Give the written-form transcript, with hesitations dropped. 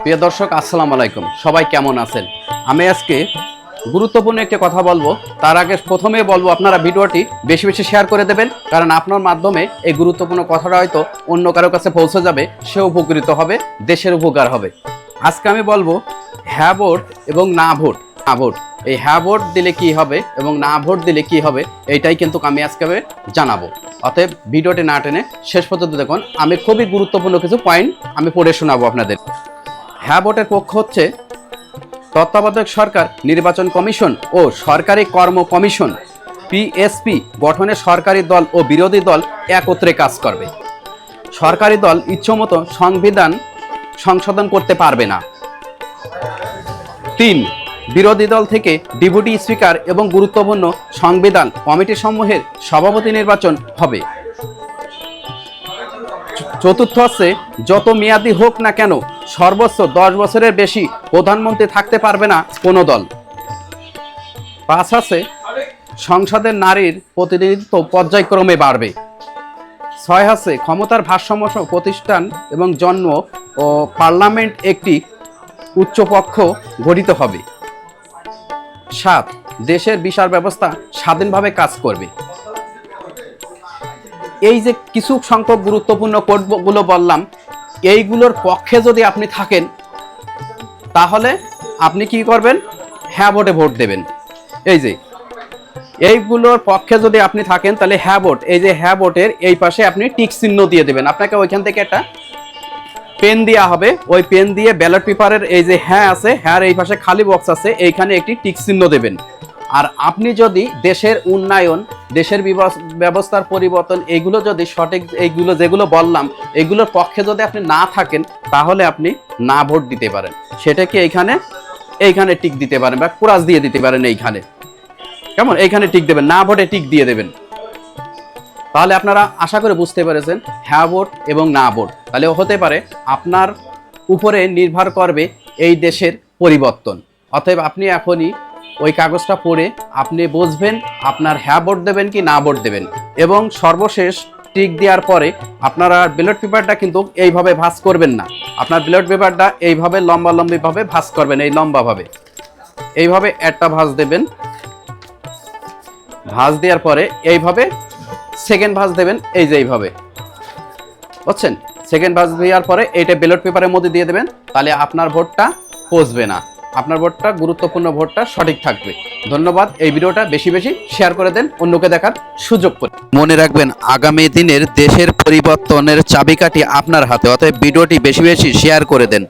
প্রিয় দর্শক, আসসালামু আলাইকুম। সবাই কেমন আছেন? আমি আজকে গুরুত্বপূর্ণ একটি কথা বলবো। তার আগে প্রথমেই বলবো, আপনারা ভিডিওটি বেশি বেশি শেয়ার করে দেবেন, কারণ আপনার মাধ্যমে এই গুরুত্বপূর্ণ কথাটা হয়তো অন্য কারো কাছে পৌঁছে যাবে, সে উপকৃত হবে, দেশের উপকার হবে। আজকে আমি বলবো হ্যাঁ ভোট এবং না ভোট। না ভোট, এই হ্যাঁ ভোট দিলে কি হবে এবং না ভোট দিলে কি হবে, এইটাই কিন্তু আমি আজকে জানাবো। অতএব ভিডিওটি না টেনে শেষ পর্যন্ত দেখুন। আমি খুবই গুরুত্বপূর্ণ কিছু পয়েন্ট আমি পড়ে শোনাবো আপনাদের। হ্যাঁ ভোটের পক্ষ হচ্ছে তত্ত্বাবধায়ক সরকার নির্বাচন কমিশন ও সরকারি কর্ম কমিশন পিএসপি গঠনে সরকারি দল ও বিরোধী দল একত্রে কাজ করবে। সরকারি দল ইচ্ছামতো সংবিধান সংশোধন করতে পারবে না। 3, বিরোধী দল থেকে ডেপুটি স্পিকার এবং গুরুত্বপূর্ণ সংবিধান কমিটি সমূহের সভাপতি নির্বাচন হবে। চতুর্থ হচ্ছে, যত মেয়াদি হোক না কেন সর্বোচ্চ 10 বছরের বেশি প্রধানমন্ত্রী থাকতে পারবে না কোনো দল। 5 আছে, সংসদের নারীর প্রতিনিধিত্ব পর্যায়ক্রমে বাড়বে। 6 আছে, ক্ষমতার ভারসাম্য প্রতিষ্ঠান এবং জন্ম ও পার্লামেন্ট একটি উচ্চপক্ষ গঠিত হবে। 7, দেশের বিচার ব্যবস্থা স্বাধীনভাবে কাজ করবে। এই যে কিছু সংখ্যক গুরুত্বপূর্ণ কোডগুলো বললাম, এইগুলোর পক্ষে যদি আপনি থাকেন তাহলে আপনি কি করবেন? হ্যাঁ ভোটে ভোট দেবেন। এই যে এইগুলোর পক্ষে যদি আপনি থাকেন তাহলে হ্যাঁ ভোট, এই যে হ্যাঁ ভোটের এই পাশে আপনি টিক চিহ্ন দিয়ে দেবেন। আপনাকে ওইখান থেকে একটা পেন দেওয়া হবে, ওই পেন দিয়ে ব্যালট পেপারের এই যে হ্যাঁ আছে, হ্যাঁ এই পাশে খালি বক্স আছে, এইখানে একটি টিক চিহ্ন দেবেন। আর আপনি যদি দেশের উন্নয়ন, দেশের ব্যবস্থার পরিবর্তন, এইগুলো যদি সঠিক, এইগুলো যেগুলো বললাম এগুলোর পক্ষে যদি আপনি না থাকেন তাহলে আপনি না ভোট দিতে পারেন। সেটাকে এইখানে টিক দিতে পারেন বা ক্রস দিয়ে দিতে পারেন। এইখানে কেমন, এইখানে টিক দেবেন, না ভোটে টিক দিয়ে দেবেন। তাহলে আপনারা আশা করে বুঝতে পেরেছেন হ্যাঁ ভোট এবং না ভোট। তাহলে হতে পারে আপনার উপরে নির্ভর করবে এই দেশের পরিবর্তন। অতএব আপনি এখনই ওই কাগজটা পড়ে আপনি বুঝবেন আপনার হ্যাঁ ভোট দেবেন কি না ভোট দেবেন। এবং সর্বশেষ টিক দেওয়ার পরে আপনারা ব্যালট পেপারটা কিন্তু এইভাবে ভাঁজ করবেন না। আপনার ব্যালট পেপারটা এইভাবে লম্বালম্বিভাবে ভাঁজ করবেন, এই লম্বাভাবে এইভাবে একটা ভাঁজ দেবেন। ভাঁজ দেওয়ার পরে এইভাবে সেকেন্ড ভাঁজ দেবেন, এই যে এইভাবে, বুঝছেন? সেকেন্ড ভাঁজ দেওয়ার পরে এইটা ব্যালট পেপারের মধ্যে দিয়ে দেবেন। তাহলে আপনার ভোটটা পচবে না, আপনার ভোটটা, গুরুত্বপূর্ণ ভোটটা সঠিক থাকবে। ধন্যবাদ। এই ভিডিওটা বেশি বেশি শেয়ার করে দেন, অন্যকে দেখার সুযোগ করে। মনে রাখবেন, আগামী দিনের দেশের পরিবর্তনের চাবিকাঠি আপনার হাতে। অতএব ভিডিওটি বেশি বেশি শেয়ার করে দেন।